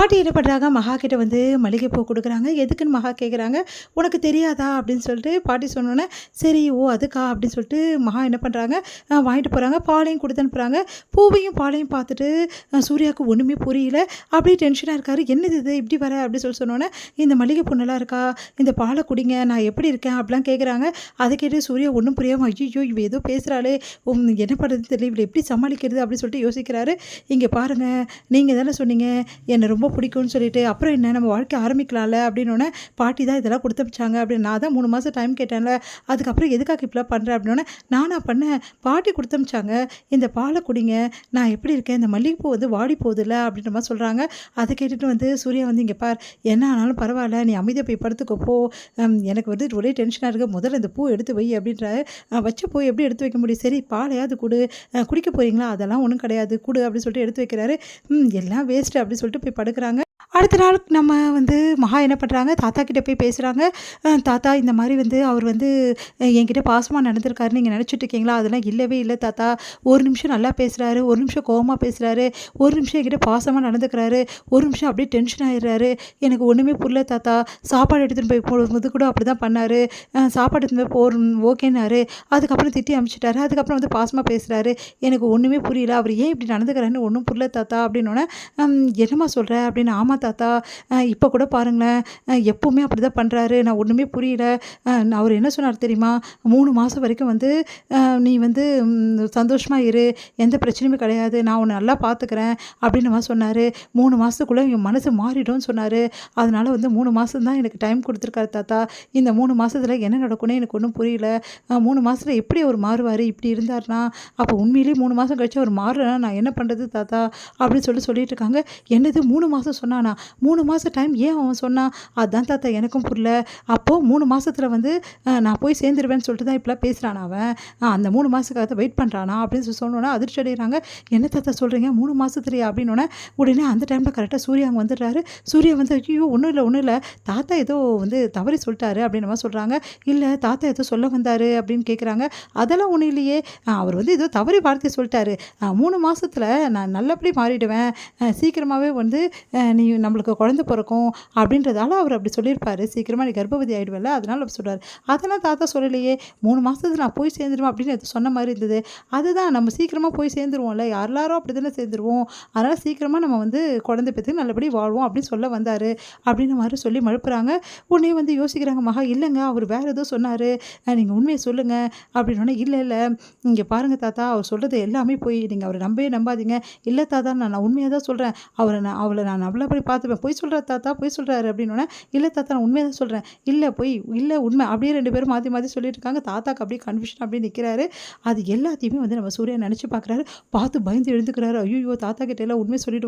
பாட்டி என்ன பண்ணுறாங்க, மகா கிட்ட வந்து மல்லிகைப்பூ குடுக்குறாங்க. எதுக்குன்னு மகா கேட்குறாங்க. "உனக்கு தெரியாதா?" அப்படின்னு சொல்லிட்டு பாட்டி சொன்னோனே, சரி ஓ அதுக்கா அப்படின்னு சொல்லிட்டு மகா என்ன பண்ணுறாங்க, வாங்கிட்டு போகிறாங்க. பாலையும் குடுத்து அனுப்புகிறாங்க. பூவையும் பாலையும் பார்த்துட்டு சூர்யாவுக்கு ஒன்றுமே புரியல. அப்படியே டென்ஷனாக இருக்காரு. "என்னது இது இப்படி வர?" அப்படின்னு சொல்லி சொன்னோன்னே, "இந்த மல்லிகைப்பூ நல்லா இருக்கா? இந்த பாலை குடிங்க. நான் எப்படி இருக்கேன்?" அப்படிலாம் கேட்குறாங்க. அதை கேட்டு சூர்யா ஒன்றும் புரியாம, "ஐய்யய்யோ! இவ ஏதோ பேசுகிறாளே! என்ன பண்ணுறதுன்னு தெரியல. இவள எப்படி சமாளிக்கிறது?" அப்படின்னு சொல்லிட்டு யோசிக்கிறாரு. "இங்க பாருங்க, நீங்க தானே சொன்னீங்க என்ன ரொம்ப பிடிக்கும்னு சொல்லிட்டு, அப்புறம் என்ன நம்ம வாழ்க்கை ஆரம்பிக்கலாம்ல அப்படின்னோடனே, பாட்டி தான் இதெல்லாம் குடுத்து அனுப்பிச்சாங்க அப்படின்னு. நான் தான் 3 மாதம் டைம் கேட்டேன்ல, அதுக்கப்புறம் எதுக்காக இப்படிலாம் பண்ணுற அப்படின்னோடனே, நானா பண்ணேன், பாட்டி குடுத்து அனுப்பிச்சாங்க. இந்த பாலை குடிங்க, நான் எப்படி இருக்கேன், இந்த மல்லிகைப்பூ வந்து வாடி போகுதுல்ல அப்படின்ற மாதிரி சொல்கிறாங்க. அதை கேட்டுட்டு வந்து சூர்யா வந்து, இங்கே பார், என்ன ஆனாலும் பரவாயில்ல, நீ அமைதியாக போய் படுத்துக்கோ போ, எனக்கு வந்து ஒரே டென்ஷனாக இருக்குது, முதல்ல இந்த பூ எடுத்து வை அப்படின்றாரு. வச்ச பூ எப்படி எடுத்து வைக்க முடியும், சரி பாலையாவது குடு, குடிக்க போகிறீங்களா, அதெல்லாம் ஒன்றும் கிடையாது குடு அப்படின்னு சொல்லிட்டு எடுத்து வைக்கிறாரு. எல்லாம் வேஸ்ட்டு அப்படின்னு சொல்லிட்டு போய் படுக்கிறாங்க. அடுத்த நாள் நம்ம வந்து மகா என்ன பண்ணுறாங்க, தாத்தா கிட்ட போய் பேசுகிறாங்க. தாத்தா இந்த மாதிரி வந்து அவர் வந்து என்கிட்ட பாசமாக நடந்திருக்காருன்னு நீங்கள் நினச்சிட்டு இருக்கீங்களா? அதெல்லாம் இல்லவே இல்லை தாத்தா. ஒரு நிமிஷம் நல்லா பேசுகிறாரு, ஒரு நிமிஷம் கோவமாக பேசுகிறாரு, ஒரு நிமிஷம் என்கிட்ட பாசமாக நடந்துக்கிறாரு, ஒரு நிமிஷம் அப்படியே டென்ஷன் ஆகிடுறாரு. எனக்கு ஒன்றுமே புரியல தாத்தா. சாப்பாடு எடுத்துகிட்டு போய் போடும்போது கூட அப்படி தான் பண்ணார். சாப்பாடு எடுத்துகிட்டு போய் ஓகேனாரு. அதுக்கப்புறம் திட்டி அனுப்பிச்சிட்டாரு. அதுக்கப்புறம் வந்து பாசமாக பேசுகிறாரு. எனக்கு ஒன்றுமே புரியல. அவர் ஏன் இப்படி நடந்துக்கிறாருன்னு ஒன்றும் புரியல தாத்தா அப்படின்னோடனே, என்னம்மா சொல்கிற அப்படின்னு. ஆமாம் தாத்தா, இப்போ கூட பாருங்களேன், எப்போவுமே அப்படி தான் பண்ணுறாரு. நான் ஒன்றுமே புரியல. அவர் என்ன சொன்னார் தெரியுமா? 3 மாதம் வரைக்கும் வந்து நீ வந்து சந்தோஷமாக இரு, எந்த பிரச்சனையுமே கிடையாது, நான் உன்னை நல்லா பார்த்துக்கிறேன் அப்படின்னு மாதிரி சொன்னார். 3 மாதத்துக்குள்ளே என் மனசு மாறிடும்னு சொன்னார். அதனால் வந்து 3 மாதம் தான் எனக்கு டைம் கொடுத்துருக்காரு தாத்தா. இந்த 3 மாதத்தில் என்ன நடக்கும்னே எனக்கு ஒன்றும் புரியல. 3 மாதத்தில் எப்படி அவர் மாறுவார்? இப்படி இருந்தார்னா, அப்போ உண்மையிலேயே 3 மாதம் கழிச்சு அவர் மாறுனா நான் என்ன பண்ணுறது தாத்தா அப்படின்னு சொல்லிட்டு இருக்காங்க. என்னது 3 மாதம் சொன்னானா? 3 மாதம் டைம் ஏன் அவன் சொன்னான்? அதான் தாத்தா எனக்கும் புரியல. அப்போது 3 மாதத்தில் வந்து நான் போய் சேர்ந்துருவேன்னு சொல்லிட்டு தான் இப்படிலாம் பேசுகிறானா அவன்? அந்த 3 மாதத்துக்காக தான் வெயிட் பண்ணுறானா அப்படின்னு சொன்னோன்னே அதிர்ச்சி அடைகிறாங்க. என்ன தாத்தா சொல்கிறீங்க 3 மாதத்துலையா அப்படின்னோடனே, உடனே அந்த டைமில் கரெக்டாக சூர்யா அங்கே வந்துடுறாரு. சூர்யா வந்து, ஐயோ ஒன்றும் இல்லை தாத்தா ஏதோ வந்து தவறி சொல்லிட்டாரு அப்படின்னு மாதிரி சொல்கிறாங்க. இல்லை தாத்தா ஏதோ சொல்ல வந்தார் அப்படின்னு கேட்குறாங்க. அதெல்லாம் ஒன்றும் இல்லையே, அவர் வந்து ஏதோ தவறி வார்த்தை சொல்லிட்டாரு. 3 மாதத்தில் நான் நல்லபடி மாறிடுவேன், சீக்கிரமாகவே வந்து நீ நம்மளுக்கு குழந்தை பிறக்கும் அப்படின்றதால அவர் அப்படி சொல்லியிருப்பாரு. சீக்கிரமாக நீ கர்ப்பவதி ஆகிடுவல, அதனால அப்படி சொல்கிறார். அதெல்லாம் தாத்தா சொல்லலையே, 3 மாதத்துல நான் போய் சேர்ந்துருவேன் அப்படின்னு எது சொன்ன மாதிரி இருந்தது. அதுதான் நம்ம சீக்கிரமாக போய் சேர்ந்துருவோம்ல, எல்லாரும் அப்படி தானே சேர்ந்துருவோம், அதனால் சீக்கிரமாக நம்ம வந்து குழந்தை பெற்று நல்லபடி வாழ்வோம் அப்படின்னு சொல்ல வந்தார் அப்படின்ற மாதிரி சொல்லி மழுப்புறாங்க. உடனே வந்து யோசிக்கிறாங்க மகா, இல்லைங்க அவர் வேறு ஏதோ சொன்னார், நீங்கள் உண்மையை சொல்லுங்கள் அப்படின்னோடனே, இல்லை இங்கே பாருங்கள் தாத்தா, அவர் சொல்கிறது எல்லாமே போய் நீங்கள் அவரை நம்பாதீங்க. இல்லை தாத்தா நான் உண்மையாக தான் சொல்கிறேன், அவளை நான் நல்லபடி பார்த்துப்பேன். பொய் சொல்கிறார் தாத்தா, பொய் சொல்கிறாரு அப்படின்னோடனே, இல்லை தாத்தா நான் உண்மையாக தான் சொல்கிறேன், இல்லை பொய் இல்லை உண்மை அப்படியே 2 பேரும் மாற்றி சொல்லிட்டு இருக்காங்க. தாத்தாக்கு அப்படியே கன்ஃபியூஷன் அப்படியே நிற்கிறாரு. அது எல்லாத்தையுமே வந்து நம்ம சூர்யா நினச்சி பார்க்குறாரு. பார்த்து பயந்து எழுந்துக்கிறாரு. ஐயோ தாத்தா கிட்ட எல்லாம் உண்மையை சொல்லிட்டு